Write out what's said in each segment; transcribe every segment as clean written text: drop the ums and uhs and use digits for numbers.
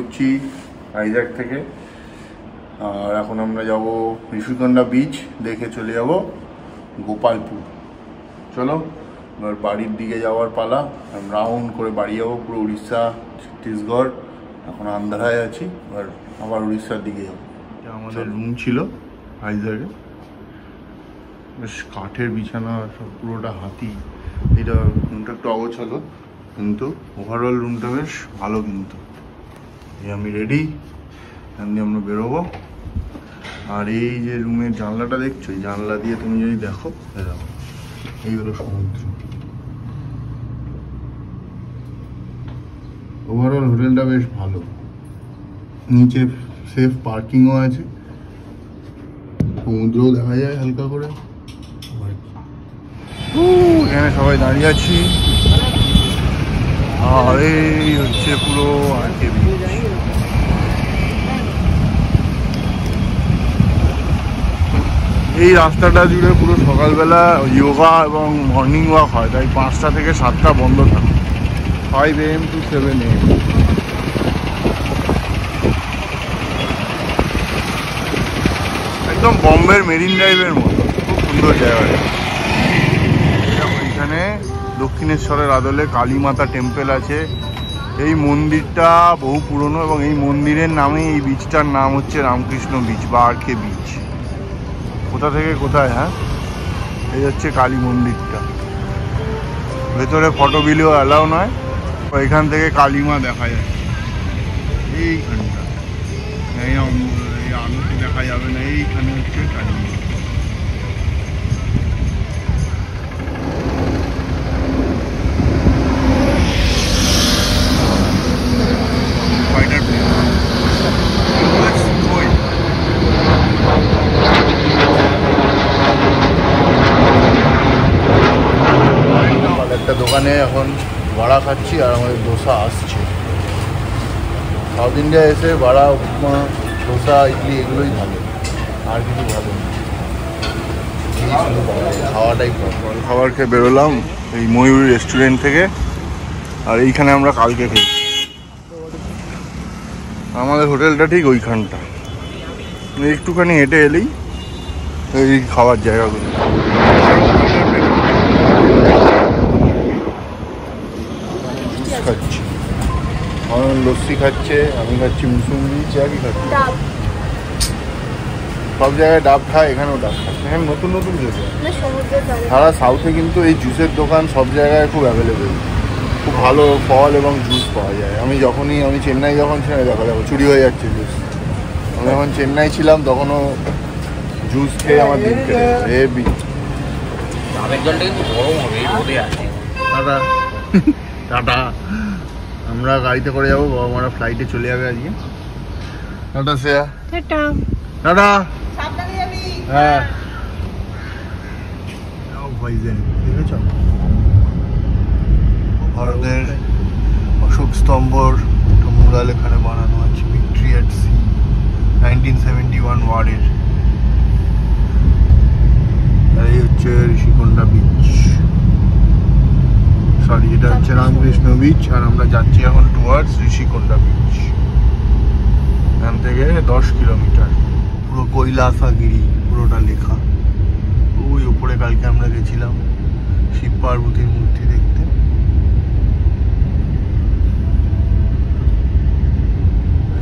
করছি ভাইজ্যাক থেকে। আর এখন আমরা যাব ঋষিকন্যা বিচ, দেখে চলে যাব গোপালপুর। চলো এবার বাড়ির দিকে যাওয়ার পালা। রাউন্ড করে বাড়ি যাবো, পুরো উড়িষ্যা, ছত্তিশগড়। এখন আন্ধ্রায় আছি, এবার আবার উড়িষ্যার দিকে যাবো। আমাদের রুম ছিল ভাইজ্যাকে, বেশ কাঠের বিছানা, সব পুরোটা হাতি। এটা রুমটা একটু অগোছালো, কিন্তু ওভারঅল রুমটা বেশ ভালো। কিন্তু আমি রেডি, এখান দিয়ে আমরা বেরোবো। আর এই যে রুমের জানলাটা দেখছো, এই জানলা দিয়ে তুমি যদি দেখো, এই হলো সমুদ্র। ওভারঅল হোটেলটা বেশ ভালো, নিচে সেফ পার্কিংও আছে, সমুদ্রও দেখা যায় হালকা করে। এখানে সবাই দাঁড়িয়ে আছি, আর এই হচ্ছে পুরো আরকে বিচ। এই রাস্তাটা জুড়ে পুরো সকালবেলা যোগা এবং মর্নিং ওয়াক হয়, তাই 5টা থেকে 7টা বন্ধ থাকে, 5 AM to 7 AM। একদম বম্বের মেরিন ড্রাইভের মতো, খুব সুন্দর জায়গাটা। এখানে দক্ষিণেশ্বরের আদলে কালীমাতা টেম্পল আছে। এই মন্দিরটা বহু পুরনো, এবং এই মন্দিরের নামে এই বিচটার নাম হচ্ছে রামকৃষ্ণ বিচ বা আরকে বিচ। কোথা থেকে কোথায়, হ্যাঁ, এই হচ্ছে কালী মন্দিরটা। ভেতরে ফটো ভিডিও অ্যালাউ নয়, এখান থেকে কালীমা দেখা যায়। এইখানটা এই আলোতে দেখা যাবে না, এইখানে হচ্ছে কালীমা। একটা দোকানে এখন বড়া খাচ্ছি, আর আমাদের দোসা আসছে। সাউথ ইন্ডিয়া এসে বড়া, উপমা, দোসা, ইডলি এগুলোই ভালো, আর কিছু ভালো না। খাওয়াটাই ভালো। খাবার খেয়ে বেরোলাম এই ময়ূর রেস্টুরেন্ট থেকে, আর এইখানে আমরা কালকে খেয়েছি। আমাদের হোটেলটা ঠিক ওইখানটা, একটুখানি হেঁটে এলেই এই খাওয়ার জায়গাগুলো। খাচ্ছি, লস্যি খাচ্ছে, আমি খাচ্ছি মুসুম্বি, চা কি খাচ্ছি। সব জায়গায় ডাব খায়, এখানেও ডাব খায়। এখানে নতুন নতুন জুসে সারা সাউথে, কিন্তু এই জুসের দোকান সব জায়গায় খুব অ্যাভেলেবেল, খুব ভালো ফল এবং জুস পাওয়া যায়। আমি চেন্নাই যখন ছিলাম, দেখো চুরি হয়ে যাচ্ছে জুস। আমি যখন চেন্নাই ছিলাম তখনও জুস খেয়ে আমার দিন কেটে। দাদা টাটা, আমরা গাড়িতে করে যাবো, বাবা মারা ফ্লাইটে চলে যাবে আজকে। Tata Shreya, tata. হ্যাঁ দেখেছ ভারতের অশোক স্তম্ভর একটা মুরাল এখানে বানানো আছে, ভিক্টরি অ্যাট সি, 1971 ওয়ার্ডের। এই হচ্ছে ঋষিকন্যা বিচ, সরি এটা হচ্ছে রামকৃষ্ণ বিচ, আর আমরা যাচ্ছি এখন টুয়ার্ডস ঋষিকন্যা বিচ। এখান থেকে 10 কিলোমিটার। পুরো কৈলাসগিরি পুরোটা লেখা। ওই উপরে কালকে আমরা গেছিলাম শিব পার্বতীর মূর্তি দেখতে।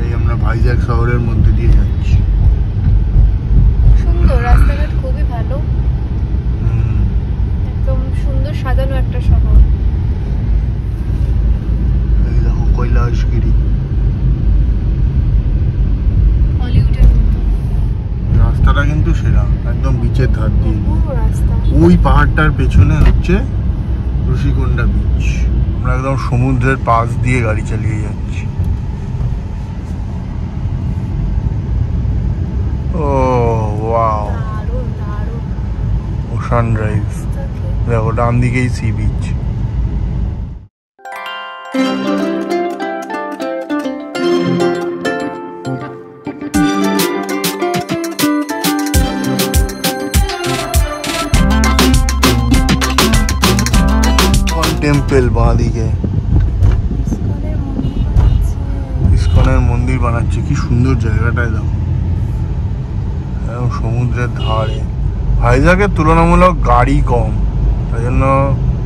এই আমরা ভাইজ্যাক শহরের মধ্যে দিয়ে যাচ্ছি। সুন্দর রাস্তাঘাট, খুবই ভালো, একদম সুন্দর সাজানো একটা শহর। এই দেখো কৈলাসগিরি, রাস্তাটা কিন্তু সেরা, একদম বিচের ধার দিয়ে। ওই পাহাড়টার পেছনে হচ্ছে ঋষিকন্যা বিচ। আমরা একদম সমুদ্রের পাশ দিয়ে গাড়ি চালিয়ে যাচ্ছি। ও ওয়াও, ওশান ড্রাইভ দেখো, ডান দিকেই সি বিচ। টেম্পল বাঁ দিকে, ইস্কনের মন্দির বানাচ্ছে। কি সুন্দর জায়গাটায় দেখো, সমুদ্রের ধারে। ভাইজাগের তুলনামূলক গাড়ি কম, তাই জন্য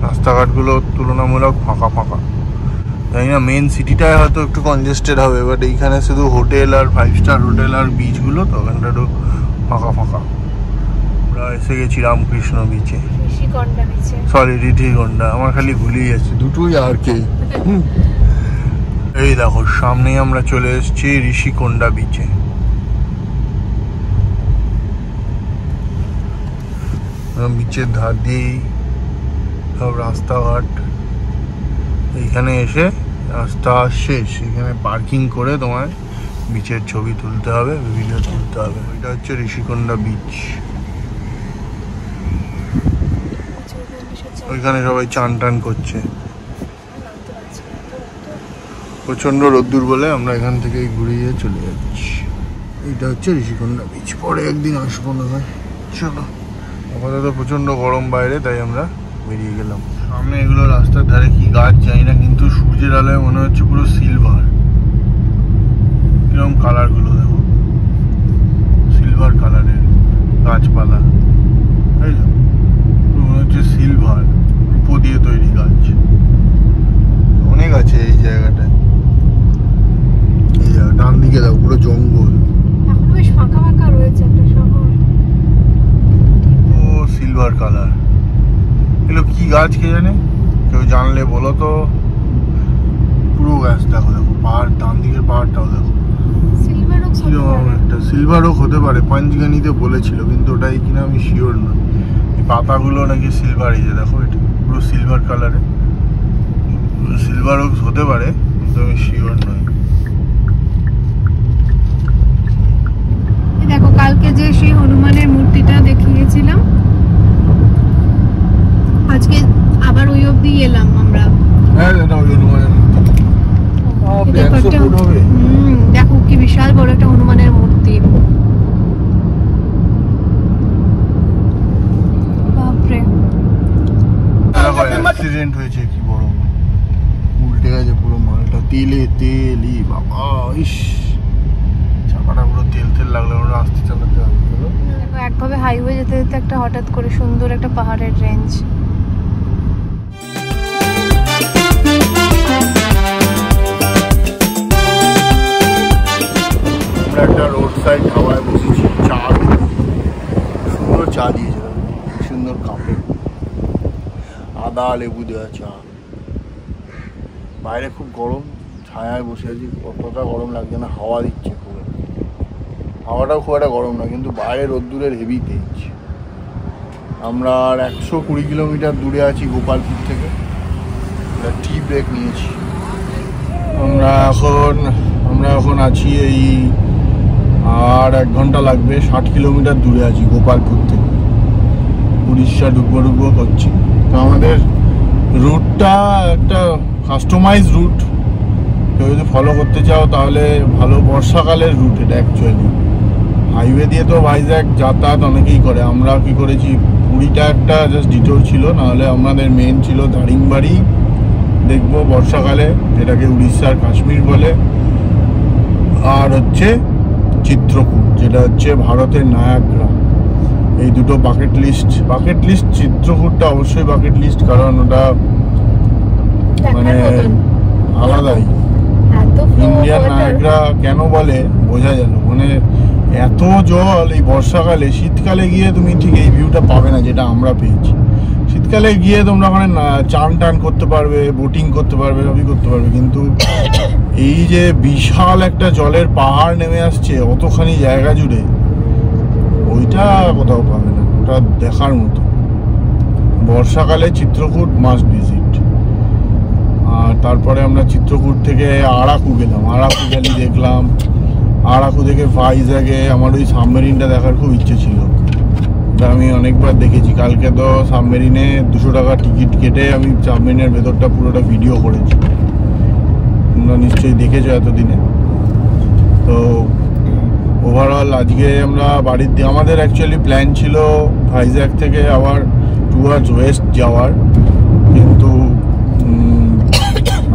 রাস্তাঘাটগুলো তুলনামূলক ফাঁকা ফাঁকা। জানি না মেন সিটিটায় হয়তো একটু কনজেস্টেড হবে, বাট এইখানে শুধু হোটেল আর 5 স্টার হোটেল আর বিচগুলো তো ওখানটা একটু ফাঁকা ফাঁকা। আমরা এসে গেছি রামকৃষ্ণ বিচে, সরি ঋষিকন্ডা, আমার খালি ভুলেই যাচ্ছে দুটোই আর কি। এই দেখো সামনেই আমরা চলে এসেছি ঋষিকন্ডা বিচে। বিচের ধার দিয়েই সব রাস্তাঘাট। এইখানে এসে রাস্তা শেষ, এখানে পার্কিং করে তোমায় বিচের ছবি তুলতে হবে, ভিডিও তুলতে হবে। এটা হচ্ছে ঋষিকন্ডা বিচ। ওইখানে সবাই চান টান করছে। প্রচন্ড রোদ্দুর বলে আমরা এখান থেকে ঘুরিয়ে চলে যাচ্ছি। এটা হচ্ছে ঋষিকন্ডা বিচ, পরে একদিন আসবো না হয়। চলো, আপাতত প্রচন্ড গরম বাইরে, তাই আমরা বেরিয়ে গেলাম। সামনে এগুলো রাস্তার ধারে কি গাছ জানি না, কিন্তু সূর্যের আলোয় মনে হচ্ছে পুরো সিলভার। কিরকম কালার গুলো দেখো, সিলভার কালারের গাছপালা, তাই তো মনে হচ্ছে সিলভার, রূপো দিয়ে তৈরি গাছ অনেক আছে এই জায়গাটায়। এই জায়গা ডান দিকে দেখো পুরো জঙ্গল, এখন বেশ ফাঁকা ফাঁকা রয়েছে একটা শহর। ও সিলভার কালার, এগুলো কি গাছ কে জানে, কেউ জানলে বলো তো। পুরো গাছ দেখো, দেখো পাহাড়, ডান দিকের পাহাড়টাও দেখো। একটা সিলভার ওক হতে পারে, পাঞ্চগানিতে বলেছিল, কিন্তু ওটাই কিনা আমি শিওর না। পাতাগুলো নাকি সিলভার, এই যে দেখো এটা পুরো সিলভার কালারে। সিলভার ওক হতে পারে, কিন্তু আমি শিওর নই। দেখো কালকে যে সেই হনুমানের মূর্তিটা দেখিয়েছিলাম, আজকে আবার ওই অবধি এলাম আমরা। হ্যাঁ এটা ওই হনুমানের মূর্তি। দেখো কি বিশাল বড় একটা হনুমানের মূর্তি। বাপরে, অ্যাক্সিডেন্ট হয়েছে, কি বড় উল্টে গেছে পুরো মালটা, তেলে তেলই বাবা। ইস, চাকাটা পুরো তেল তেল লাগলো, আস্তে চালাতে হবে। দেখো একভাবে হাইওয়ে যেতে যেতে একটা হঠাৎ করে সুন্দর একটা পাহাড়ের রেঞ্জ। একটা রোড সাইড ধাবায় বসেছি, চা সুন্দর চা দিয়েছে, সুন্দর কাপে আদা লেবু দেওয়া চা। বাইরে খুব গরম, ছায়ায় বসে আছি, অতটা গরম লাগছে না, হাওয়া দিচ্ছে খুব। হাওয়াটাও খুব একটা গরম না, কিন্তু বাইরে রোদ্দুরের হেভি তেজ। আমরা আর 120 কিলোমিটার দূরে আছি গোপালপুর থেকে। টি ব্রেক নিয়েছি। আমরা এখন আছি এই আর 1 ঘন্টা লাগবে, 60 কিলোমিটার দূরে আছি গোপালপুর থেকে। উড়িষ্যা ঢুকবো করছি। তো আমাদের রুটটা একটা কাস্টমাইজ রুট, কেউ যদি ফলো করতে চাও তাহলে ভালো। বর্ষাকালের রুট এটা অ্যাকচুয়ালি। হাইওয়ে দিয়ে তো ভাইজ্যাগ যাতায়াত অনেকেই করে, আমরা কি করেছি, পুরীটা একটা জাস্ট ডিটোর ছিল, নাহলে আমাদের মেন ছিল দারিংবাড়ি দেখবো বর্ষাকালে, যেটাকে উড়িষ্যার কাশ্মীর বলে, আর হচ্ছে চিত্রকূট, যেটা হচ্ছে ভারতের নায়াগ্রা। এই দুটো বাকেট লিস্ট। চিত্রকূটটা অবশ্যই বাকেট লিস্ট, কারণ ওটা মানে আলাদাই। ইন্ডিয়ান নায়াগ্রা কেন বলে বোঝা গেল, মানে এত জল এই বর্ষাকালে। শীতকালে গিয়ে তুমি ঠিক এই ভিউটা পাবে না যেটা আমরা পেয়েছি। শীতকালে গিয়ে তোমরা ওখানে চান টান করতে পারবে, বোটিং করতে পারবে, সবই করতে পারবে, কিন্তু এই যে বিশাল একটা জলের পাহাড় নেমে আসছে অতখানি জায়গা জুড়ে, ওইটা কোথাও পাবে না। ওটা দেখার মতো। বর্ষাকালে চিত্রকূট মাস্ট ভিজিট। আর তারপরে আমরা চিত্রকূট থেকে আরাকু গেলাম। আরাকু ভ্যালি দেখলাম। আরাকু থেকে ভাইজ্যাগে আমার ওই সাবমেরিনটা দেখার খুব ইচ্ছে ছিল, ওটা আমি অনেকবার দেখেছি। কালকে তো সাবমেরিনে 200 টাকা টিকিট কেটে আমি সাবমেরিনের ভেতরটা পুরোটা ভিডিও করেছি, তোমরা নিশ্চয়ই দেখেছো এতদিনে। তো ওভারঅল আজকে আমরা বাড়ির আমাদের অ্যাকচুয়ালি প্ল্যান ছিল ভাইজ্যাগ থেকে আবার টুয়ার্ডস ওয়েস্ট যাওয়ার, কিন্তু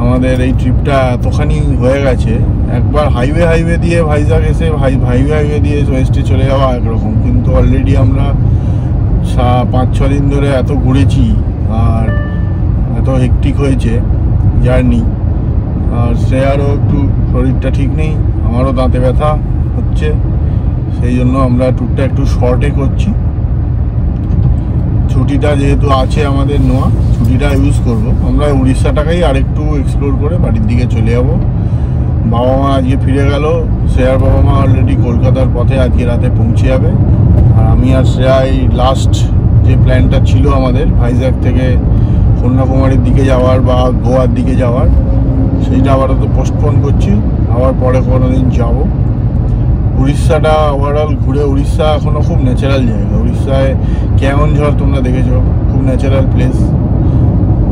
আমাদের এই ট্রিপটা এতখানি হয়ে গেছে। একবার হাইওয়ে দিয়ে ভাইজাগ এসে হাইওয়ে দিয়ে ওয়েস্টে চলে যাওয়া একরকম, কিন্তু অলরেডি আমরা 5-6 দিন ধরে এত ঘুরেছি আর এত হেক্টিক হয়েছে জার্নি। আর শ্রেয়ারও একটু শরীরটা ঠিক নেই, আমারও দাঁতে ব্যথা হচ্ছে, সেই জন্য আমরা ট্যুরটা একটু শর্টে করছি। ছুটিটা যেহেতু আছে আমাদের নেওয়া, ছুটিটা ইউজ করব। আমরা উড়িষ্যাটাকেই আরেকটু এক্সপ্লোর করে বাড়ির দিকে চলে যাব। বাবা মা আজকে ফিরে গেল, শ্রেয়ার বাবা মা অলরেডি কলকাতার পথে আজকে রাতে পৌঁছে যাবে। আর আমি আর শ্রেয়া এই লাস্ট যে প্ল্যানটা ছিল আমাদের ভাইজ্যাগ থেকে কন্যাকুমারীর দিকে যাওয়ার বা গোয়ার দিকে যাওয়ার, সেইটা আপাতত পোস্টপোন করছি, আবার পরে কোনো দিন যাবো। উড়িষ্যাটা ওভারঅল ঘুরে, উড়িষ্যা এখনও খুব ন্যাচারাল জায়গা। উড়িষ্যায় কেওনঝড় তোমরা দেখেছো, খুব ন্যাচারাল প্লেস।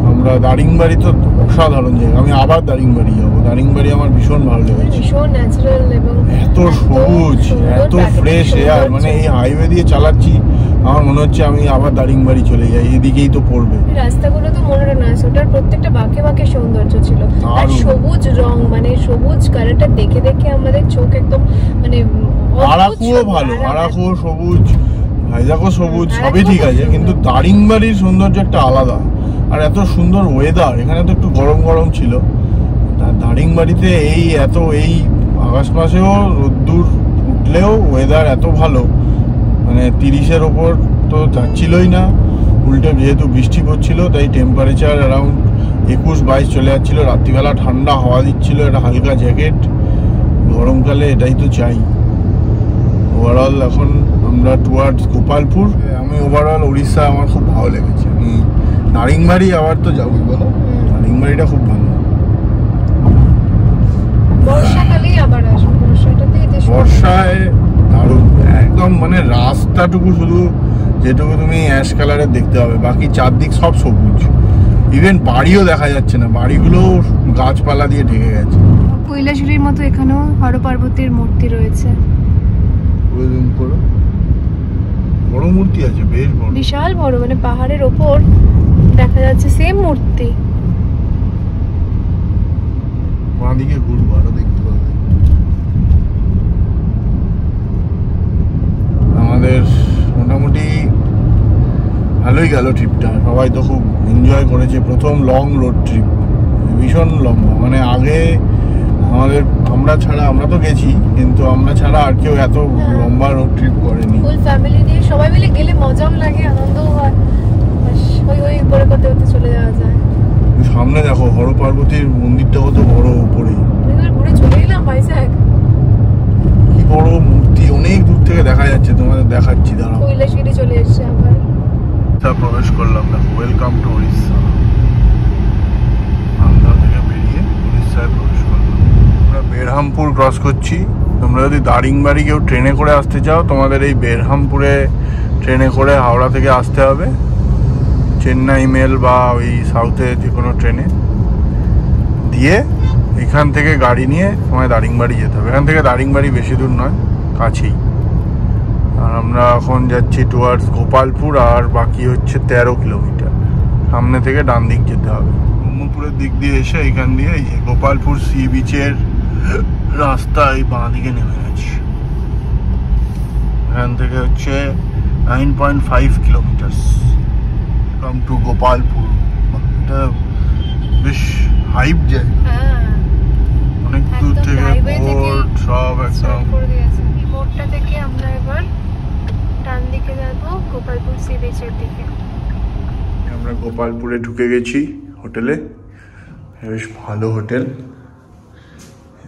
আমরা দারিংবাড়ি তো অসাধারণ জায়গা, আমি আবার দারিংবাড়ি যাবো। দারিংবাড়ি আমার ভীষণ ভালো লেগেছে, ভীষণ ন্যাচারাল এবং এত সবুজ, এত ফ্রেশ এয়ার। মানে এই হাইওয়ে দিয়ে চালাচ্ছি, আমার মনে হচ্ছে আমি আবার দারিংবাড়ি চলে যাই, এদিকেই তো পড়বে। রাস্তাগুলো তো মনোরম আছে, ওটার প্রত্যেকটা বাঁকে বাঁকে সৌন্দর্য ছিল। আর সবুজ রং, মানে সবুজ কালারটা দেখে দেখে আমাদের চোখ একদম মানে আরাকুও ভালো, আরাকুও সবুজ, ভাইজাগও সবুজ, সবই ঠিক আছে, কিন্তু দারিংবাড়ির সৌন্দর্য একটা আলাদা। আর এত সুন্দর ওয়েদার, এখানে তো একটু গরম গরম ছিল, দারিংবাড়িতে এই আগস্ট মাসেও রোদ্দুর উঠলেও ওয়েদার এত ভালো, মানে 30-এর ওপর তো যাচ্ছিলই না, উল্টে যেহেতু বৃষ্টি পড়ছিল তাই টেম্পারেচার অ্যারাউন্ড 21-22 চলে যাচ্ছিলো। রাত্রিবেলা ঠান্ডা হাওয়া দিচ্ছিল, একটা হালকা জ্যাকেট, গরমকালে এটাই তো চাই। ওভারঅল এখন আমরা টুয়ার্ডস গোপালপুর। আমি ওভারঅল উড়িষ্যা আমার খুব ভালো লেগেছে। আমি দারিংবাড়ি আবার তো যাবোই, বলো, দারিংবাড়িটা খুব ভালো। বর্ষাকালেই আবার আসবো, বর্ষায় দারুণ একদম, মানে রাস্তাটুকু শুধু যেটুকু তুমি অ্যাশ কালারের দেখতে হবে, বাকি চারদিক সব সবুজ। ইভেন বাড়িও দেখা যাচ্ছে না, বাড়িগুলো গাছপালা দিয়ে ঢেকে গেছে। কৈলাসগিরির মতো এখানেও হর পার্বতীর মূর্তি রয়েছে, বড় মূর্তি আছে, বেশ বড়, বিশাল বড়, মানে পাহাড়ের ওপর দেখা যাচ্ছে সেম মূর্তি। বাঁদিকে ঘুরবো, আরো দেখতে পাবে। আমাদের মোটামুটি ভালোই গেল ট্রিপটা, সবাই তো খুব এনজয় করেছে। প্রথম লং রোড ট্রিপ, ভীষণ লম্বা, মানে আগে আমরা তো গেছি, কিন্তু আমরা ছাড়া আর কেউ এত লম্বা রোড ট্রিপ করেনি। ফুল ফ্যামিলি নিয়ে সবাই মিলে গেলে মজাও লাগে, আনন্দও হয়, ওই করে করতে করতে চলে যাওয়া যায়। সামনে দেখো হর পার্বতীর মন্দিরটা কত বড়, উপরে ঘুরে চলে এলাম ভাইজ্যাগ। কি বড় মূর্তি, অনেক দূর থেকে দেখা যাচ্ছে, তোমাদের দেখাচ্ছি, দাঁড়াও। কৈলাসগিরি চলে এসেছে আবার, প্রবেশ করলাম। দেখো, ওয়েলকাম টু উড়িষ্যা। আন্ধ্রা থেকে বেরিয়ে উড়িষ্যায় প্রবেশ করলাম। আমরা বেরহামপুর ক্রস করছি। তোমরা যদি দারিংবাড়ি কেউ ট্রেনে করে আসতে চাও, তোমাদের এই বেরহামপুরে ট্রেনে করে হাওড়া থেকে আসতে হবে, চেন্নাই মেল বা ওই সাউথে যে কোনো ট্রেনে দিয়ে এখান থেকে গাড়ি নিয়ে তোমায় দারিংবাড়ি যেতে হবে। এখান থেকে দারিংবাড়ি বেশি দূর নয়, কাছেই। আর আমরা এখন যাচ্ছি টুয়ার্ডস গোপালপুর, আর বাকি হচ্ছে 13 কিলোমিটার। সামনে থেকে ডান দিক যেতে হবে, ব্রহ্মপুরের দিক দিয়ে এসে এখান দিয়ে এই যে গোপালপুর সি বিচের রাস্তা এই বাঁ দিকে নেমে গেছে। এখান থেকে হচ্ছে 9.5 কিলোমিটার কাম টু গোপালপুর। এটা বেশ হাইপ যায়, অনেক দূর থেকে বোর্ড সব একদম। এই মোড়টা থেকে আমরা এবার ডান দিকে যাবো গোপালপুর সি বিচের দিকে। আমরা গোপালপুরে ঢুকে গেছি হোটেলে, বেশ ভালো হোটেল।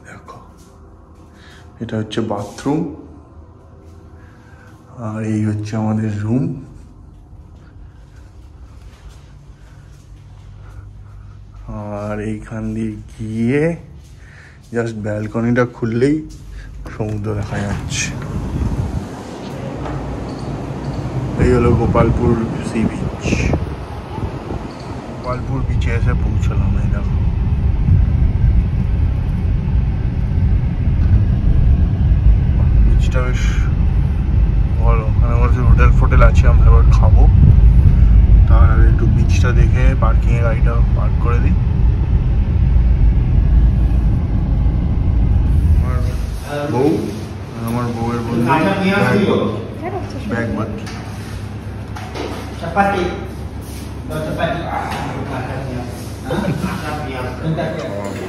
দেখো, এটা হচ্ছে বাথরুম, আর এই হচ্ছে আমাদের রুম। আর এইখান দিয়ে গিয়ে জাস্ট ব্যালকনিটা খুললেই সমুদ্র দেখা যাচ্ছে। এই হলো গোপালপুর সি বিচ। গোপালপুর বিচে এসে পৌঁছলাম। এই দেখো, বিচটা বেশ ভালো। ওখানে বলছে হোটেল আছে, আমরা এবার খাবো, তার আগে একটু বিচটা দেখে পার্কিংয়ে গাড়িটা পার্ক করে দিই। বউ আমার বউয়ের বন্ধু ব্যাগ বাদ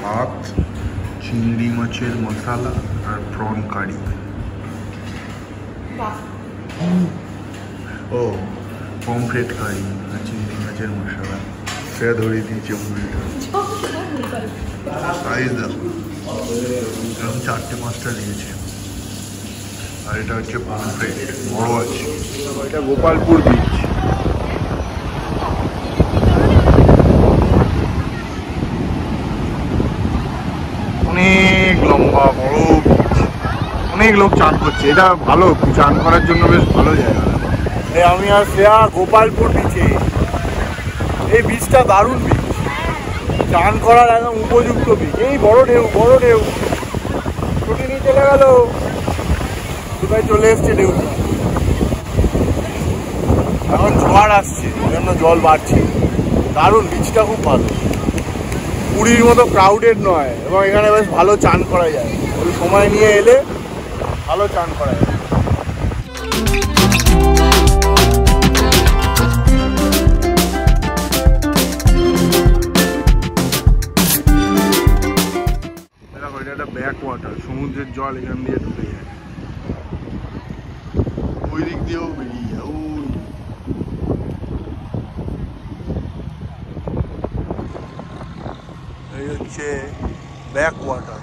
ভাত, চিংড়ি মাছের মশলা আর প্রন কারি। ও পমফ্রেট কারি আর চিংড়ি মাছের মশলা সে ধরে দিয়েছে মুড়িটা। সাইজ দেখো এরকম 4-5টা দিয়েছে। আর এটা হচ্ছে পমফ্রেট বড় আছে। এটা গোপালপুর বিচ। অনেক লম্বা বড় বিচ, অনেক লোক চান করছে। এটা ভালো চান করার জন্য, বেশ ভালো জায়গা। এই আমি আর শ্রেয়া গোপালপুর বিচে। এই বিচটা দারুণ বিচ, চান করার একদম উপযুক্ত বিচ। এই বড় ঢেউ বড় ঢেউ, ছুটি নিয়ে চলে গেল, কোথায় চলে এসছে ঢেউটা। এখন ঝড় আসছে, ওই জন্য জল বাড়ছে। দারুণ বিচটা, খুব ভালো। পুরীর মতো ক্রাউডেড নয়, এবং এখানে বেশ ভালো চান করা যায়। ওই সময় নিয়ে এলে ভালো চান করা যায়। এটা একটা ব্যাক ওয়াটার, সমুদ্রের জল এখান দিয়ে ঢুকে যায়, ওই দিক দিয়েও বেরিয়ে যায়। এই হচ্ছে ব্যাক ওয়াটার।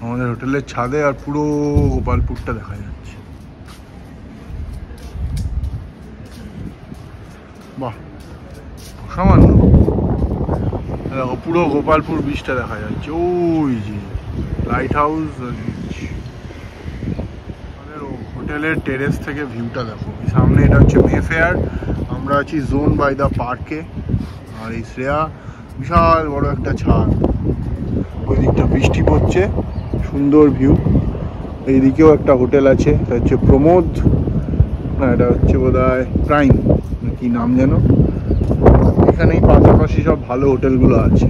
আমাদের হোটেলের ছাদে আর পুরো গোপালপুরটা দেখা যাচ্ছে। বাহ, সামান্য দেখো পুরো গোপালপুর বিচটা দেখা যাচ্ছে। ওই যে লাইট হাউস আর বিচ। আমাদের হোটেলের টেরেস থেকে ভিউটা দেখো। সামনে এটা হচ্ছে মেফেয়ার, আমরা আছি জোন বাই দ্য পার্কে। আর এই শ্রেয়া বিশাল বড় একটা ছাদ, ওই দিকটা বৃষ্টি পড়ছে, সুন্দর ভিউ। এইদিকেও একটা হোটেল আছে, এটা হচ্ছে প্রমোদ, না এটা হচ্ছে বোধহয় প্রাইম, কি নাম যেন। এখানেই পাশাপাশি সব ভালো হোটেলগুলো আছে।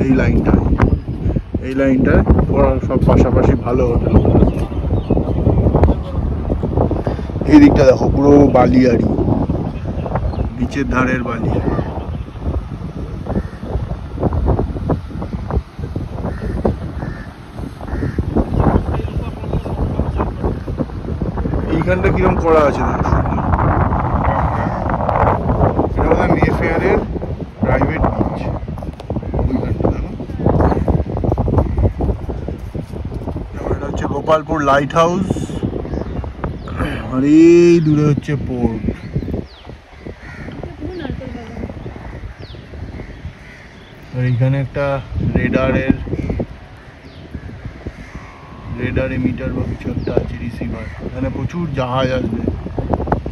এই লাইনটায় ওরা সব পাশাপাশি ভালো হোটেল। এই দিকটা দেখো পুরো বালিয়াড়ি, বিচের ধারের বালিয়াড়ি। এইখানটা কিরকম করা আছে দেখো, এটা বোধহয় মেফেয়ারের প্রাইভেট বিচ। ওইখানটা দেখো, এটা হচ্ছে গোপালপুর লাইট হাউস। আর এই দূরে হচ্ছে পোর্ট। আর এইখানে একটা রেডার এমিটার বা কিছু একটা আছে, রিসিভার। এখানে প্রচুর জাহাজ আসবে,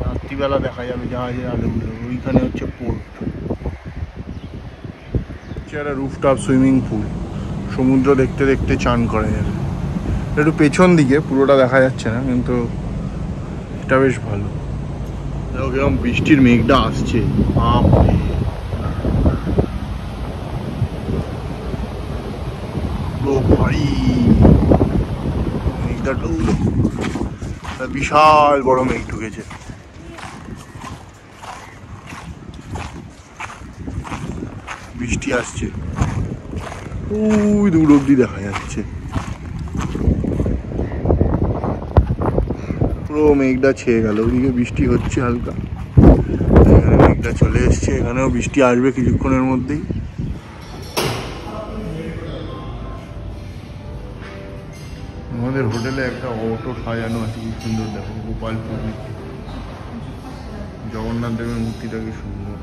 রাত্রিবেলা দেখা যাবে জাহাজের আলোগুলো। ওইখানে হচ্ছে পোর্ট, একটা রুফটপ সুইমিং পুল, সমুদ্র দেখতে দেখতে চান করা যাবে। একটু পেছন দিকে, পুরোটা দেখা যাচ্ছে না, কিন্তু এটা বেশ ভালো। দেখো কিরকম বৃষ্টির মেঘটা আসছে, মেঘটা ঢুকলো, বিশাল বড় মেঘ ঢুকেছে। বৃষ্টি আসছে, ওই দূর অব্দি দেখা যাচ্ছে। পুরো মেঘটা ছেয়ে গেল, ওইদিকে বৃষ্টি হচ্ছে হালকা, এখানে মেঘটা চলে এসছে, এখানেও বৃষ্টি আসবে কিছুক্ষণের মধ্যেই। আমাদের হোটেলে একটা অটো সাজানো আছে, কি সুন্দর দেখো, গোপালপুর জগন্নাথ দেবের মূর্তিটা কি সুন্দর।